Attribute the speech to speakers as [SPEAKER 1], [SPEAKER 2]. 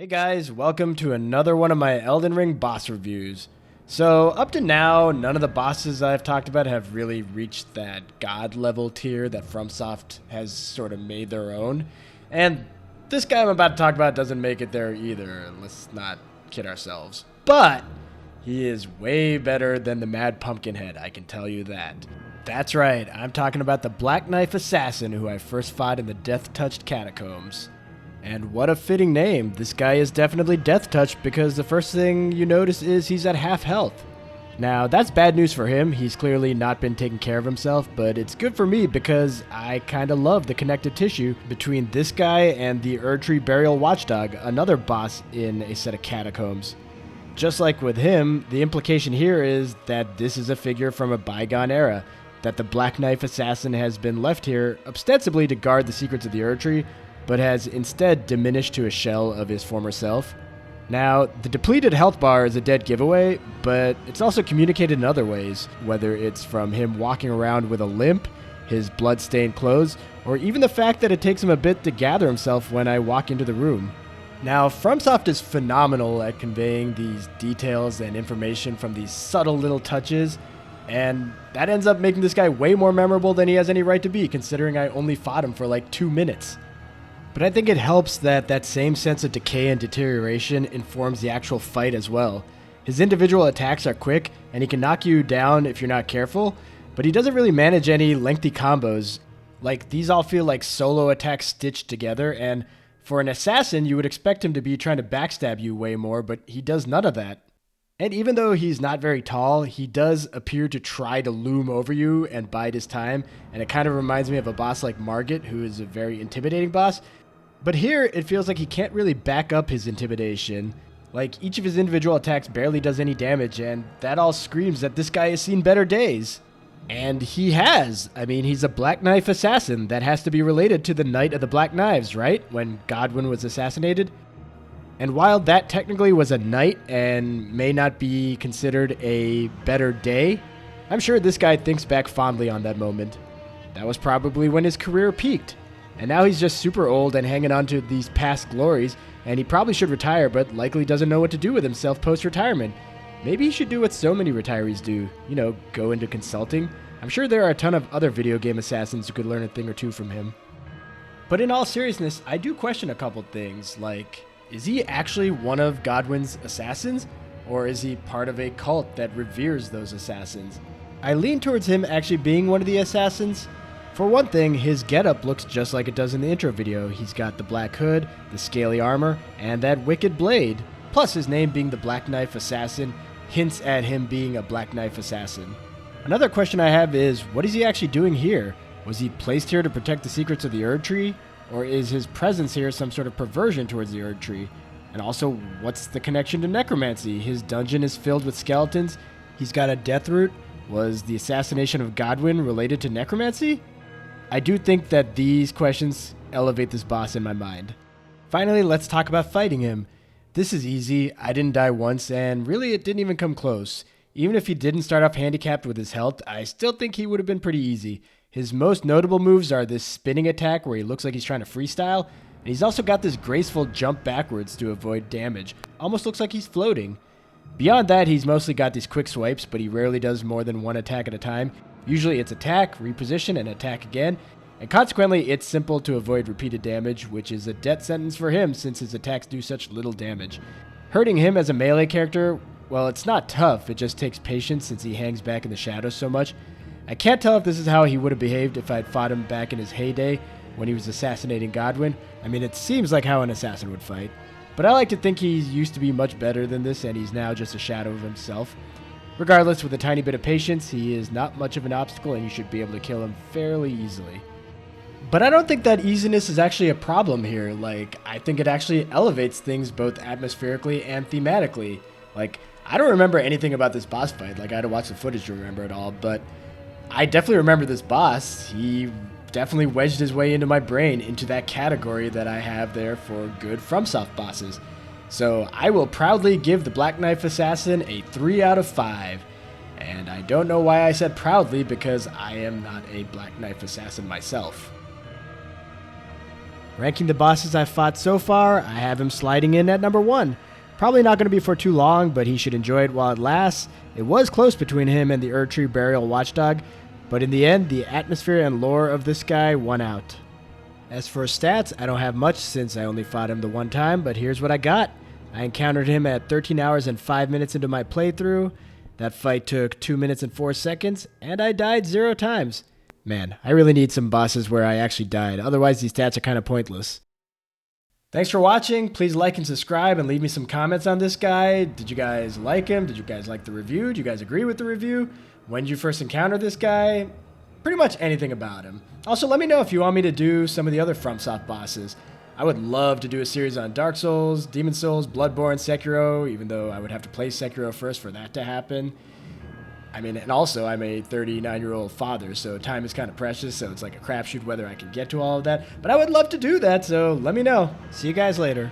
[SPEAKER 1] Hey guys, welcome to another one of my Elden Ring boss reviews. So, up to now, none of the bosses I've talked about have really reached that god level tier that FromSoft has sort of made their own. And this guy I'm about to talk about doesn't make it there either, let's not kid ourselves. But he is way better than the Mad Pumpkinhead, I can tell you that. That's right, I'm talking about the Black Knife Assassin who I first fought in the Death-Touched Catacombs. And what a fitting name. This guy is definitely death-touched because the first thing you notice is he's at half health. Now, that's bad news for him. He's clearly not been taking care of himself, but it's good for me because I kinda love the connective tissue between this guy and the Erdtree Burial Watchdog, another boss in a set of catacombs. Just like with him, the implication here is that this is a figure from a bygone era, that the Black Knife Assassin has been left here ostensibly to guard the secrets of the Erdtree, but has instead diminished to a shell of his former self. Now, the depleted health bar is a dead giveaway, but it's also communicated in other ways, whether it's from him walking around with a limp, his blood-stained clothes, or even the fact that it takes him a bit to gather himself when I walk into the room. Now, FromSoft is phenomenal at conveying these details and information from these subtle little touches, and that ends up making this guy way more memorable than he has any right to be, considering I only fought him for like 2 minutes. But I think it helps that that same sense of decay and deterioration informs the actual fight as well. His individual attacks are quick, and he can knock you down if you're not careful, but he doesn't really manage any lengthy combos. Like, these all feel like solo attacks stitched together, and for an assassin, you would expect him to be trying to backstab you way more, but he does none of that. And even though he's not very tall, he does appear to try to loom over you and bide his time, and it kind of reminds me of a boss like Margit, who is a very intimidating boss. But here, it feels like he can't really back up his intimidation. Like, each of his individual attacks barely does any damage, and that all screams that this guy has seen better days. And he has. I mean, he's a Black Knife Assassin. That has to be related to the Knight of the Black Knives, right? When Godwyn was assassinated. And while that technically was a night and may not be considered a better day, I'm sure this guy thinks back fondly on that moment. That was probably when his career peaked. And now he's just super old and hanging on to these past glories, and he probably should retire, but likely doesn't know what to do with himself post-retirement. Maybe he should do what so many retirees do, you know, go into consulting. I'm sure there are a ton of other video game assassins who could learn a thing or two from him. But in all seriousness, I do question a couple things, like, is he actually one of Godwyn's assassins, or is he part of a cult that reveres those assassins? I lean towards him actually being one of the assassins. For one thing, his getup looks just like it does in the intro video. He's got the black hood, the scaly armor, and that wicked blade. Plus, his name being the Black Knife Assassin hints at him being a Black Knife Assassin. Another question I have is, what is he actually doing here? Was he placed here to protect the secrets of the Erdtree? Or is his presence here some sort of perversion towards the Erdtree? And also, what's the connection to necromancy? His dungeon is filled with skeletons. He's got a death root. Was the assassination of Godwyn related to necromancy? I do think that these questions elevate this boss in my mind. Finally, let's talk about fighting him. This is easy, I didn't die once, and really it didn't even come close. Even if he didn't start off handicapped with his health, I still think he would have been pretty easy. His most notable moves are this spinning attack where he looks like he's trying to freestyle, and he's also got this graceful jump backwards to avoid damage. Almost looks like he's floating. Beyond that, he's mostly got these quick swipes, but he rarely does more than one attack at a time. Usually it's attack, reposition, and attack again, and consequently it's simple to avoid repeated damage, which is a death sentence for him since his attacks do such little damage. Hurting him as a melee character, well, it's not tough, it just takes patience since he hangs back in the shadows so much. I can't tell if this is how he would have behaved if I'd fought him back in his heyday when he was assassinating Godwyn. I mean, it seems like how an assassin would fight. But I like to think he used to be much better than this, and he's now just a shadow of himself. Regardless, with a tiny bit of patience, he is not much of an obstacle and you should be able to kill him fairly easily. But I don't think that easiness is actually a problem here. Like, I think it actually elevates things both atmospherically and thematically. Like, I don't remember anything about this boss fight. Like, I had to watch the footage to remember it all, but I definitely remember this boss. He definitely wedged his way into my brain, into that category that I have there for good FromSoft bosses. So I will proudly give the Black Knife Assassin a 3 out of 5. And I don't know why I said proudly, because I am not a Black Knife Assassin myself. Ranking the bosses I've fought so far, I have him sliding in at number 1. Probably not going to be for too long, but he should enjoy it while it lasts. It was close between him and the Erdtree Burial Watchdog, but in the end, the atmosphere and lore of this guy won out. As for stats, I don't have much since I only fought him the one time, but here's what I got. I encountered him at 13 hours and 5 minutes into my playthrough. That fight took 2 minutes and 4 seconds, and I died 0 times. Man, I really need some bosses where I actually died, otherwise these stats are kind of pointless. Thanks for watching. Please like and subscribe and leave me some comments on this guy. Did you guys like him? Did you guys like the review? Do you guys agree with the review? When did you first encounter this guy? Pretty much anything about him. Also, let me know if you want me to do some of the other FromSoft bosses. I would love to do a series on Dark Souls, Demon Souls, Bloodborne, Sekiro, even though I would have to play Sekiro first for that to happen. I mean, and also I'm a 39-year-old father, so time is kind of precious, so it's like a crapshoot whether I can get to all of that. But I would love to do that, so let me know. See you guys later.